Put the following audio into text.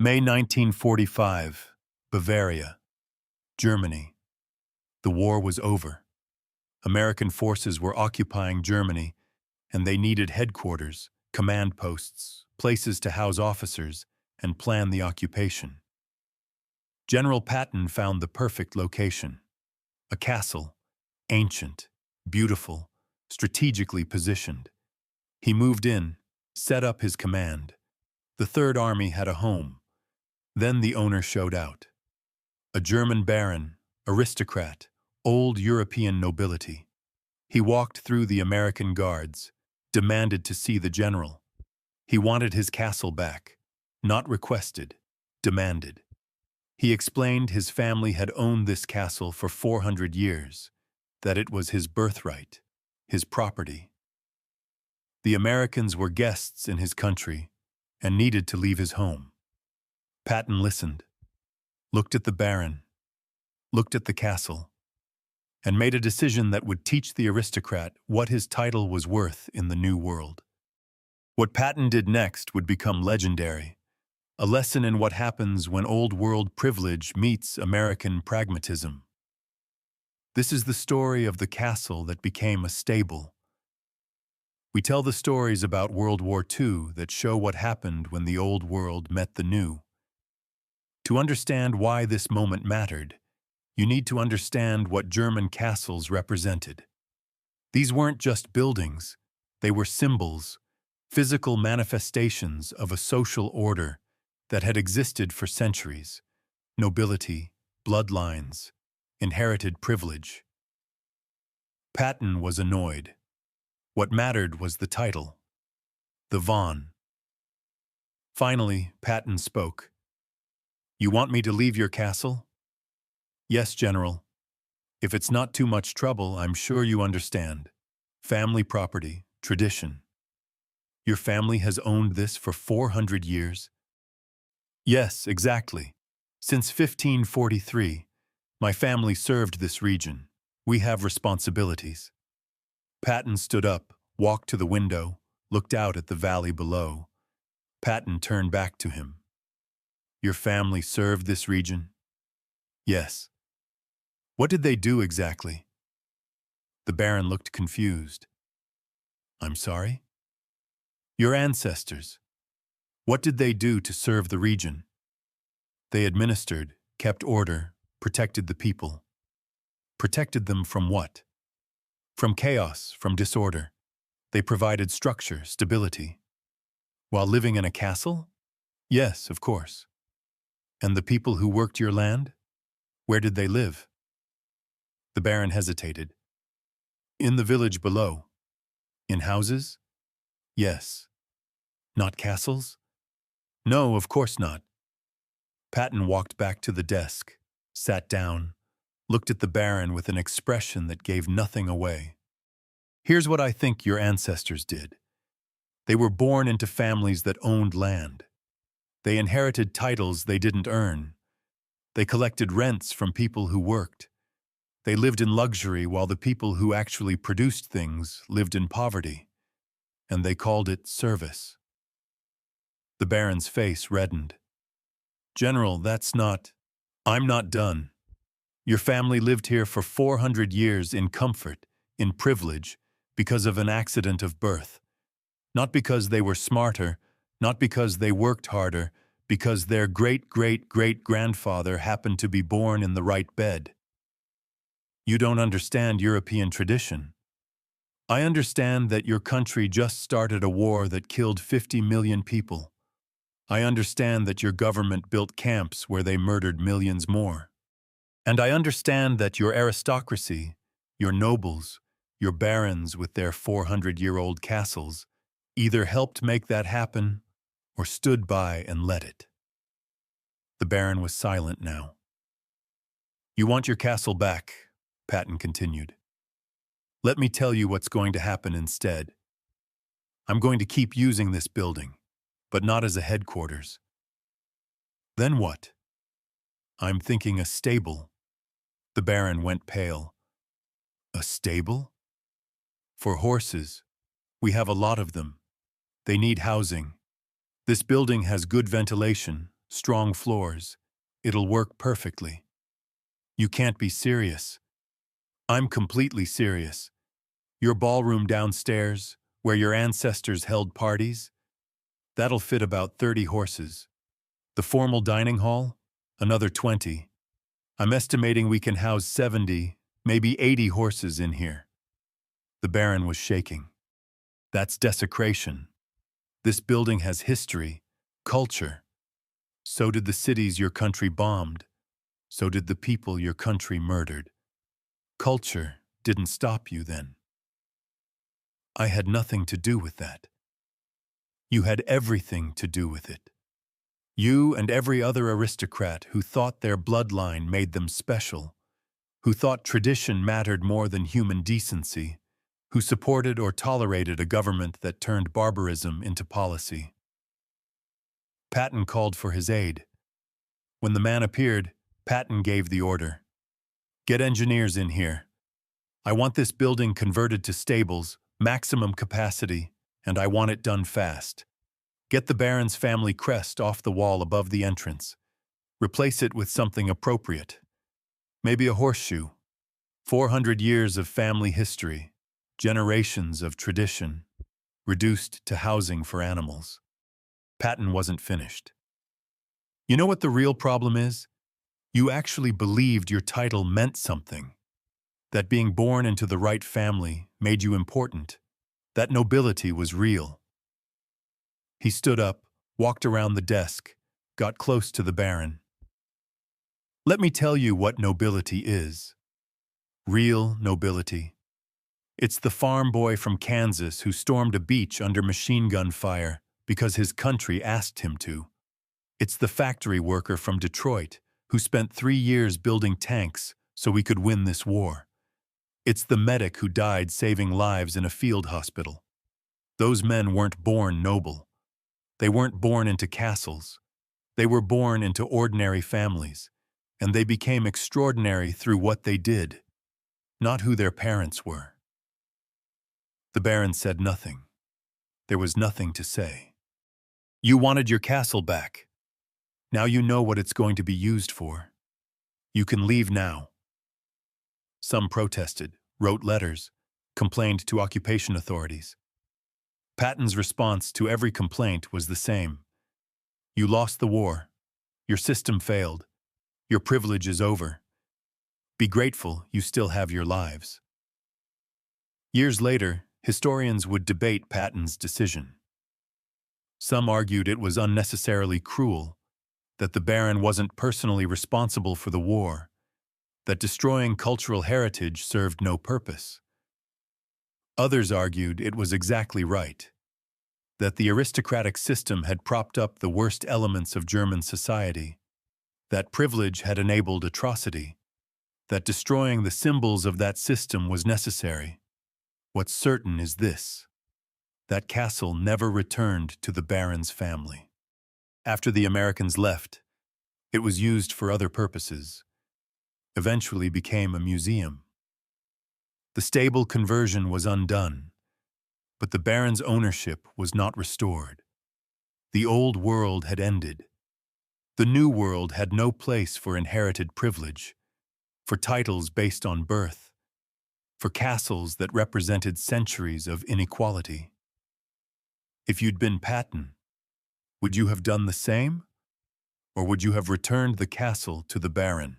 May 1945, Bavaria, Germany. The war was over. American forces were occupying Germany, and they needed headquarters, command posts, places to house officers, and plan the occupation. General Patton found the perfect location. A castle, ancient, beautiful, strategically positioned. He moved in, set up his command. The Third Army had a home. Then the owner showed out. A German baron, aristocrat, old European nobility. He walked through the American guards, demanded to see the general. He wanted his castle back, not requested, demanded. He explained his family had owned this castle for 400 years, that it was his birthright, his property. The Americans were guests in his country and needed to leave his home. Patton listened, looked at the baron, looked at the castle, and made a decision that would teach the aristocrat what his title was worth in the new world. What Patton did next would become legendary, a lesson in what happens when old-world privilege meets American pragmatism. This is the story of the castle that became a stable. We tell the stories about World War II that show what happened when the old world met the new. To understand why this moment mattered, you need to understand what German castles represented. These weren't just buildings, they were symbols, physical manifestations of a social order that had existed for centuries: nobility, bloodlines, inherited privilege. Patton was annoyed. What mattered was the title, the von. Finally, Patton spoke. "You want me to leave your castle?" "Yes, General. If it's not too much trouble, I'm sure you understand. Family property, tradition. Your family has owned this for 400 years?" "Yes, exactly. Since 1543, my family served this region. We have responsibilities." Patton stood up, walked to the window, looked out at the valley below. Patton turned back to him. "Your family served this region?" "Yes." "What did they do exactly?" The baron looked confused. "I'm sorry?" "Your ancestors. What did they do to serve the region?" "They administered, kept order, protected the people." "Protected them from what?" "From chaos, from disorder. They provided structure, stability." "While living in a castle?" "Yes, of course." "And the people who worked your land? Where did they live?" The baron hesitated. "In the village below." "In houses?" "Yes." "Not castles?" "No, of course not." Patton walked back to the desk, sat down, looked at the baron with an expression that gave nothing away. "Here's what I think your ancestors did. They were born into families that owned land. They inherited titles they didn't earn. They collected rents from people who worked. They lived in luxury while the people who actually produced things lived in poverty. And they called it service." The baron's face reddened. "General, that's not—" "I'm not done. Your family lived here for 400 years in comfort, in privilege, because of an accident of birth. Not because they were smarter, not because they worked harder, because their great-great-great-grandfather happened to be born in the right bed. You don't understand European tradition. I understand that your country just started a war that killed 50 million people. I understand that your government built camps where they murdered millions more. And I understand that your aristocracy, your nobles, your barons with their 400-year-old castles, either helped make that happen or stood by and let it." The baron was silent now. "You want your castle back," Patton continued. "Let me tell you what's going to happen instead. I'm going to keep using this building, but not as a headquarters." "Then what?" "I'm thinking a stable." The baron went pale. "A stable?" "For horses. We have a lot of them. They need housing. This building has good ventilation, strong floors. It'll work perfectly. You can't be serious. I'm completely serious. Your ballroom downstairs, where your ancestors held parties, that'll fit about 30 horses. The formal dining hall, another 20. I'm estimating we can house 70, maybe 80 horses in here. The Baron was shaking. That's desecration. This building has history, culture. So did the cities your country bombed. So did the people your country murdered. Culture didn't stop you then. I had nothing to do with that. You had everything to do with it. You and every other aristocrat who thought their bloodline made them special, who thought tradition mattered more than human decency, who supported or tolerated a government that turned barbarism into policy. Patton called for his aid. When the man appeared, Patton gave the order. Get engineers in here. I want this building converted to stables, maximum capacity, and I want it done fast. Get the Baron's family crest off the wall above the entrance. Replace it with something appropriate. Maybe a horseshoe. 400 years of family history, generations of tradition, reduced to housing for animals. Patton wasn't finished. You know what the real problem is? You actually believed your title meant something. That being born into the right family made you important. That nobility was real. He stood up, walked around the desk, got close to the Baron. Let me tell you what nobility is. Real nobility. It's the farm boy from Kansas who stormed a beach under machine gun fire because his country asked him to. It's the factory worker from Detroit who spent 3 years building tanks so we could win this war. It's the medic who died saving lives in a field hospital. Those men weren't born noble. They weren't born into castles. They were born into ordinary families, and they became extraordinary through what they did, not who their parents were. The Baron said nothing. There was nothing to say. You wanted your castle back. Now you know what it's going to be used for. You can leave now. Some protested, wrote letters, complained to occupation authorities. Patton's response to every complaint was the same. You lost the war. Your system failed. Your privilege is over. Be grateful you still have your lives. Years later, historians would debate Patton's decision. Some argued it was unnecessarily cruel, that the Baron wasn't personally responsible for the war, that destroying cultural heritage served no purpose. Others argued it was exactly right, that the aristocratic system had propped up the worst elements of German society, that privilege had enabled atrocity, that destroying the symbols of that system was necessary. What's certain is this: that castle never returned to the Baron's family. After the Americans left, it was used for other purposes, eventually became a museum. The stable conversion was undone, but the Baron's ownership was not restored. The old world had ended. The new world had no place for inherited privilege, for titles based on birth, for castles that represented centuries of inequality. If you'd been Patton, would you have done the same? Or would you have returned the castle to the Baron?